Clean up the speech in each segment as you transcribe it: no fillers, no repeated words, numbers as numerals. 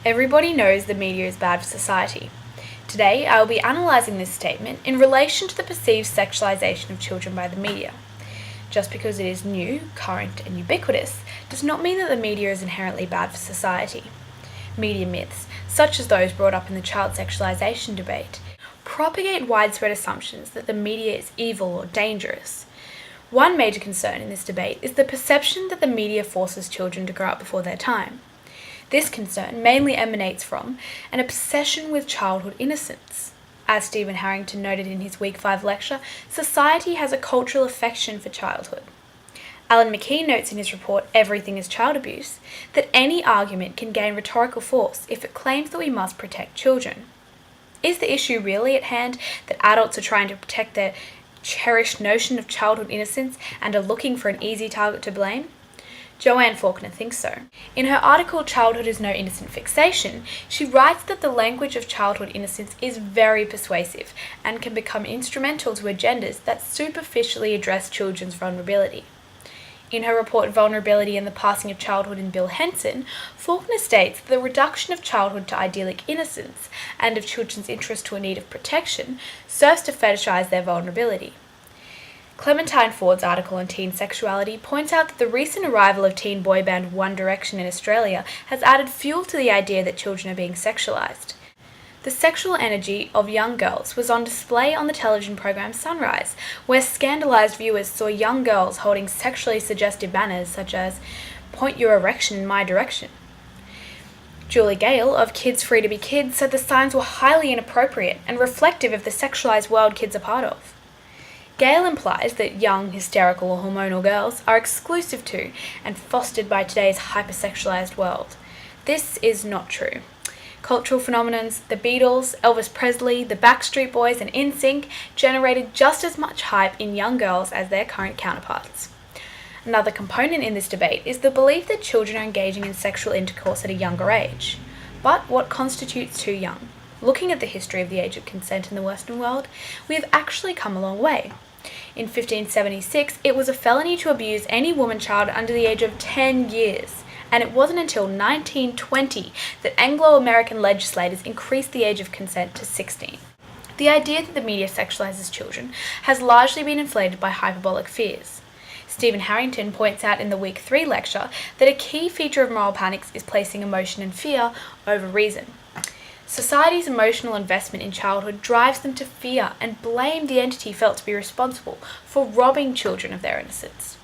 Everybody knows the media is bad for society. Today, I will be analysing this statement in relation to the perceived sexualisation of children by the media. Just because it is new, current, and ubiquitous does not mean that the media is inherently bad for society. Media myths, such as those brought up in the child sexualisation debate, propagate widespread assumptions that the media is evil or dangerous. One major concern in this debate is the perception that the media forces children to grow up before their time. This concern mainly emanates from an obsession with childhood innocence. As Stephen Harrington noted in his Week 5 lecture, society has a cultural affection for childhood. Alan McKee notes in his report, Everything is Child Abuse, that any argument can gain rhetorical force if it claims that we must protect children. Is the issue really at hand that adults are trying to protect their cherished notion of childhood innocence and are looking for an easy target to blame? Joanne Faulkner thinks so. In her article Childhood is No Innocent Fixation, she writes that the language of childhood innocence is very persuasive and can become instrumental to agendas that superficially address children's vulnerability. In her report Vulnerability and the Passing of Childhood in Bill Henson, Faulkner states that the reduction of childhood to idyllic innocence and of children's interest to a need of protection serves to fetishize their vulnerability. Clementine Ford's article on teen sexuality points out that the recent arrival of teen boy band One Direction in Australia has added fuel to the idea that children are being sexualised. The sexual energy of young girls was on display on the television program Sunrise, where scandalised viewers saw young girls holding sexually suggestive banners such as "Point your erection in my direction." Julie Gale of Kids Free to Be Kids said the signs were highly inappropriate and reflective of the sexualised world kids are part of. Gale implies that young, hysterical or hormonal girls are exclusive to and fostered by today's hypersexualized world. This is not true. Cultural phenomenons, the Beatles, Elvis Presley, the Backstreet Boys and NSYNC generated just as much hype in young girls as their current counterparts. Another component in this debate is the belief that children are engaging in sexual intercourse at a younger age. But what constitutes too young? Looking at the history of the age of consent in the Western world, we have actually come a long way. In 1576, it was a felony to abuse any woman child under the age of 10 years, and it wasn't until 1920 that Anglo-American legislators increased the age of consent to 16. The idea that the media sexualizes children has largely been inflated by hyperbolic fears. Stephen Harrington points out in the Week 3 lecture that a key feature of moral panics is placing emotion and fear over reason. Society's emotional investment in childhood drives them to fear and blame the entity felt to be responsible for robbing children of their innocence.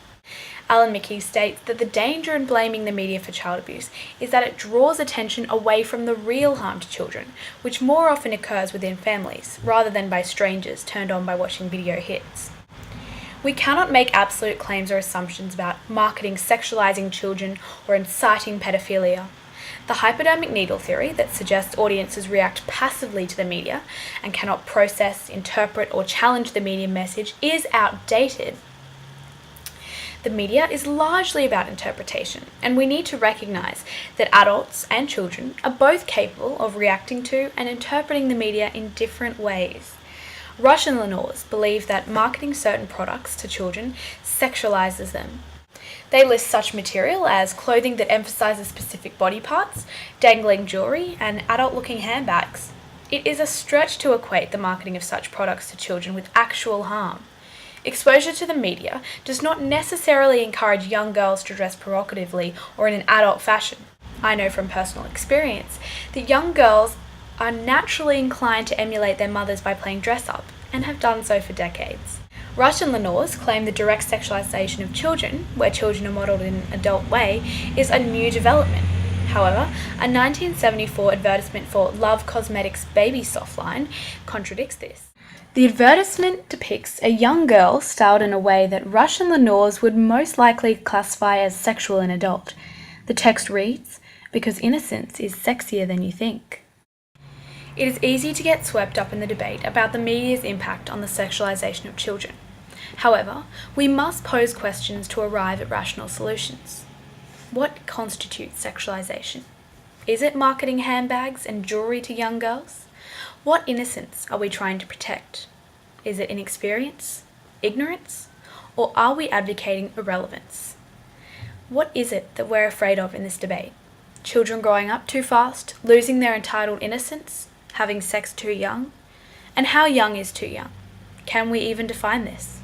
Alan McKee states that the danger in blaming the media for child abuse is that it draws attention away from the real harm to children, which more often occurs within families, rather than by strangers turned on by watching video hits. We cannot make absolute claims or assumptions about marketing sexualizing children or inciting pedophilia. The hypodermic needle theory that suggests audiences react passively to the media and cannot process, interpret, or challenge the media message is outdated. The media is largely about interpretation, and we need to recognise that adults and children are both capable of reacting to and interpreting the media in different ways. Rush and Lenours believe that marketing certain products to children sexualizes them. They list such material as clothing that emphasizes specific body parts, dangling jewelry, and adult-looking handbags. It is a stretch to equate the marketing of such products to children with actual harm. Exposure to the media does not necessarily encourage young girls to dress provocatively or in an adult fashion. I know from personal experience that young girls are naturally inclined to emulate their mothers by playing dress-up, and have done so for decades. Rush and Lenours claim the direct sexualization of children, where children are modelled in an adult way, is a new development. However, a 1974 advertisement for Love Cosmetics Baby Soft line contradicts this. The advertisement depicts a young girl styled in a way that Rush and Lenours would most likely classify as sexual and adult. The text reads, "Because innocence is sexier than you think." It is easy to get swept up in the debate about the media's impact on the sexualization of children. However, we must pose questions to arrive at rational solutions. What constitutes sexualization? Is it marketing handbags and jewelry to young girls? What innocence are we trying to protect? Is it inexperience, ignorance, or are we advocating irrelevance? What is it that we're afraid of in this debate? Children growing up too fast, losing their entitled innocence, having sex too young? And how young is too young? Can we even define this?